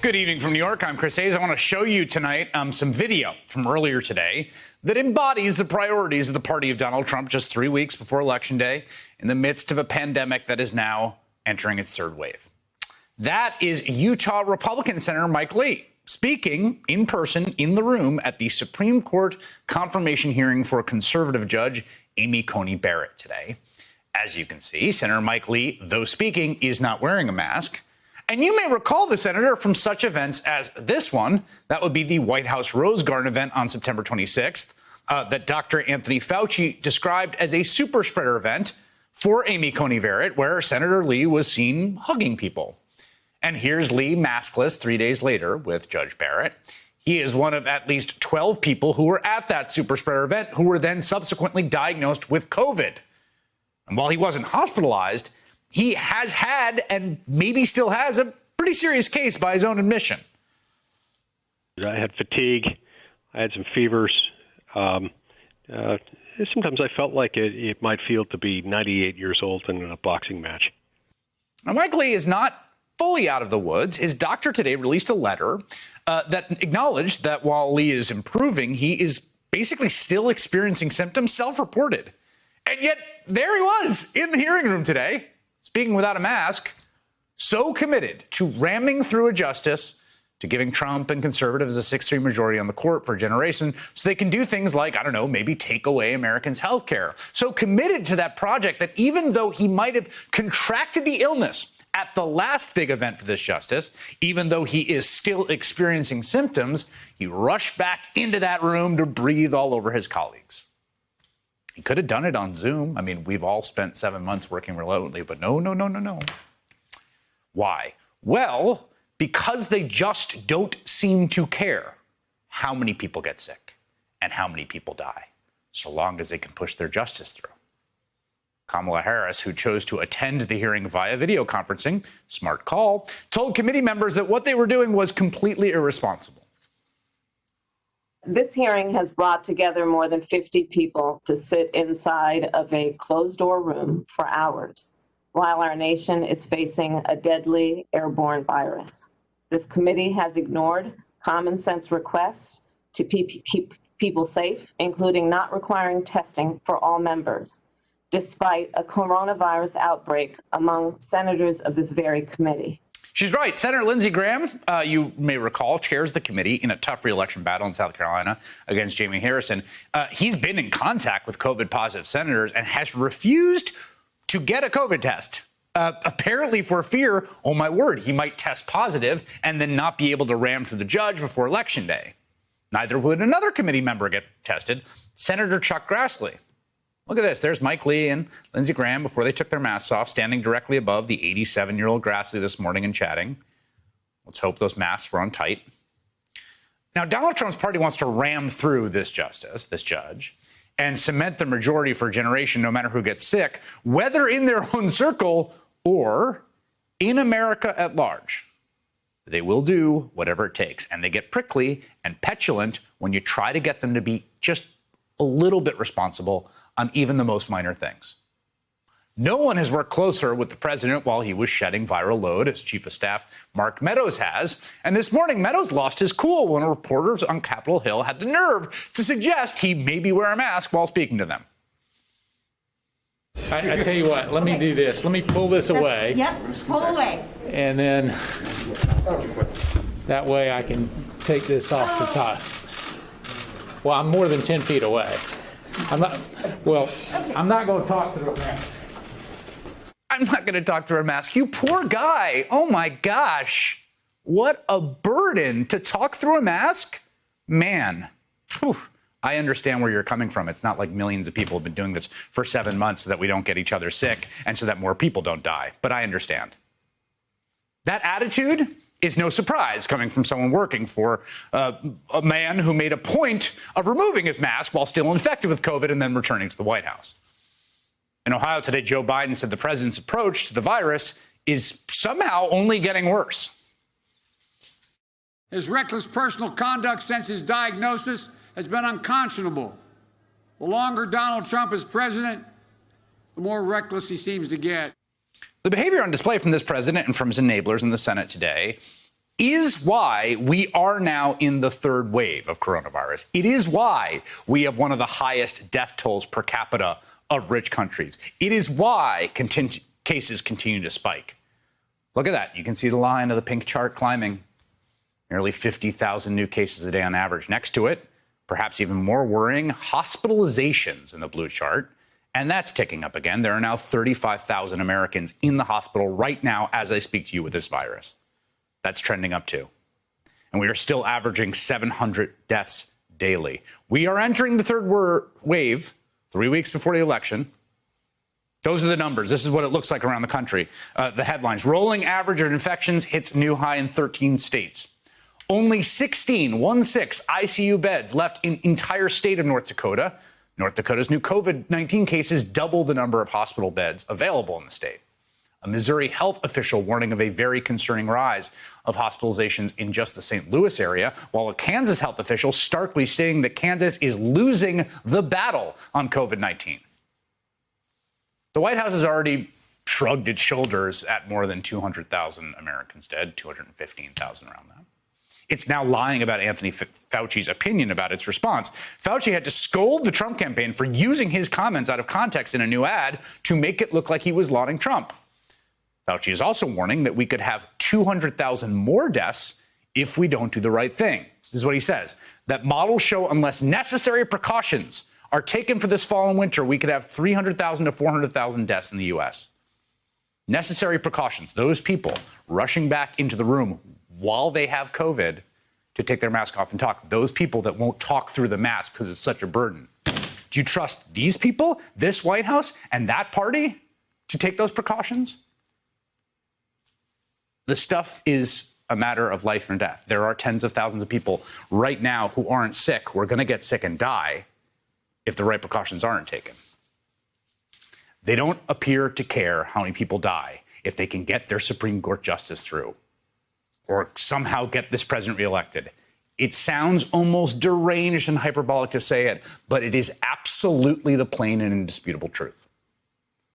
Good evening from New York. I'm Chris Hayes. I want to show you tonight some video from earlier today that embodies the priorities of the party of Donald Trump just 3 weeks before Election Day in the midst of a pandemic that is now entering its third wave. That is Utah Republican Senator Mike Lee speaking in person in the room at the Supreme Court confirmation hearing for conservative judge Amy Coney Barrett today. As you can see, Senator Mike Lee, though speaking, is not wearing a mask. And you may recall the senator from such events as this one. That would be the White House Rose Garden event on September 26th that Dr. Anthony Fauci described as a super spreader event for Amy Coney Barrett, where Senator Lee was seen hugging people. And here's Lee maskless 3 days later with Judge Barrett. He is one of at least 12 people who were at that super spreader event who were then subsequently diagnosed with COVID. And while he wasn't hospitalized, he has had and maybe still has a pretty serious case by his own admission. I had fatigue. I had some fevers. Sometimes I felt like it might feel to be 98 years old in a boxing match. Now, Mike Lee is not fully out of the woods. His doctor today released a letter that acknowledged that while Lee is improving, he is basically still experiencing symptoms, self-reported. And yet there he was in the hearing room today, speaking without a mask, so committed to ramming through a justice, to giving Trump and conservatives a 6-3 majority on the court for a generation so they can do things like, I don't know, maybe take away Americans' health care. So committed to that project that even though he might have contracted the illness at the last big event for this justice, even though he is still experiencing symptoms, he rushed back into that room to breathe all over his colleagues. He could have done it on Zoom. I mean, we've all spent 7 months working remotely, but no. Why? Well, because they just don't seem to care how many people get sick and how many people die, so long as they can push their justice through. Kamala Harris, who chose to attend the hearing via video conferencing, smart call, told committee members that what they were doing was completely irresponsible. This hearing has brought together more than 50 people to sit inside of a closed-door room for hours while our nation is facing a deadly airborne virus. This committee has ignored common sense requests to keep people safe, including not requiring testing for all members, despite a coronavirus outbreak among senators of this very committee. She's right. Senator Lindsey Graham, you may recall, chairs the committee in a tough re-election battle in South Carolina against Jamie Harrison. He's been in contact with COVID-positive senators and has refused to get a COVID test, apparently for fear, oh my word, he might test positive and then not be able to ram through the judge before Election Day. Neither would another committee member get tested, Senator Chuck Grassley. Look at this. There's Mike Lee and Lindsey Graham before they took their masks off, standing directly above the 87-year-old Grassley this morning and chatting. Let's hope those masks were on tight. Now, Donald Trump's party wants to ram through this judge, and cement the majority for a generation, no matter who gets sick, whether in their own circle or in America at large. They will do whatever it takes, and they get prickly and petulant when you try to get them to be just a little bit responsible on even the most minor things. No one has worked closer with the president while he was shedding viral load as Chief of Staff Mark Meadows has. And this morning, Meadows lost his cool when reporters on Capitol Hill had the nerve to suggest he maybe wear a mask while speaking to them. I tell you what, let me do this. Let me pull this away. Yep, pull away. And then that way I can take this off the top. Well, I'm more than 10 feet away. I'm not going to talk through a mask. I'm not going to talk through a mask. You poor guy. Oh, my gosh. What a burden to talk through a mask. Man, whew, I understand where you're coming from. It's not like millions of people have been doing this for 7 months so that we don't get each other sick and so that more people don't die. But I understand. That attitude is no surprise coming from someone working for a man who made a point of removing his mask while still infected with COVID and then returning to the White House. In Ohio today, Joe Biden said the president's approach to the virus is somehow only getting worse. His reckless personal conduct since his diagnosis has been unconscionable. The longer Donald Trump is president, the more reckless he seems to get. The behavior on display from this president and from his enablers in the Senate today is why we are now in the third wave of coronavirus. It is why we have one of the highest death tolls per capita of rich countries. It is why cases continue to spike. Look at that. You can see the line of the pink chart climbing. Nearly 50,000 new cases a day on average. Next to it, perhaps even more worrying, hospitalizations in the blue chart. And that's ticking up again. There are now 35,000 Americans in the hospital right now as I speak to you with this virus. That's trending up too. And we are still averaging 700 deaths daily. We are entering the third wave 3 weeks before the election. Those are the numbers. This is what it looks like around the country. The headlines: rolling average of infections hits new high in 13 states. Only 16 ICU beds left in entire state of North Dakota. North Dakota's new COVID-19 cases double the number of hospital beds available in the state. A Missouri health official warning of a very concerning rise of hospitalizations in just the St. Louis area, while a Kansas health official starkly stating that Kansas is losing the battle on COVID-19. The White House has already shrugged its shoulders at more than 200,000 Americans dead, 215,000 around that. It's now lying about Anthony Fauci's opinion about its response. Fauci had to scold the Trump campaign for using his comments out of context in a new ad to make it look like he was lauding Trump. Fauci is also warning that we could have 200,000 more deaths if we don't do the right thing. This is what he says: that models show unless necessary precautions are taken for this fall and winter, we could have 300,000 to 400,000 deaths in the U.S. Necessary precautions, those people rushing back into the room while they have COVID to take their mask off and talk. Those people that won't talk through the mask because it's such a burden. Do you trust these people, this White House, and that party to take those precautions? The stuff is a matter of life and death. There are tens of thousands of people right now who aren't sick, who are going to get sick and die if the right precautions aren't taken. They don't appear to care how many people die if they can get their Supreme Court justice through or somehow get this president reelected. It sounds almost deranged and hyperbolic to say it, but it is absolutely the plain and indisputable truth.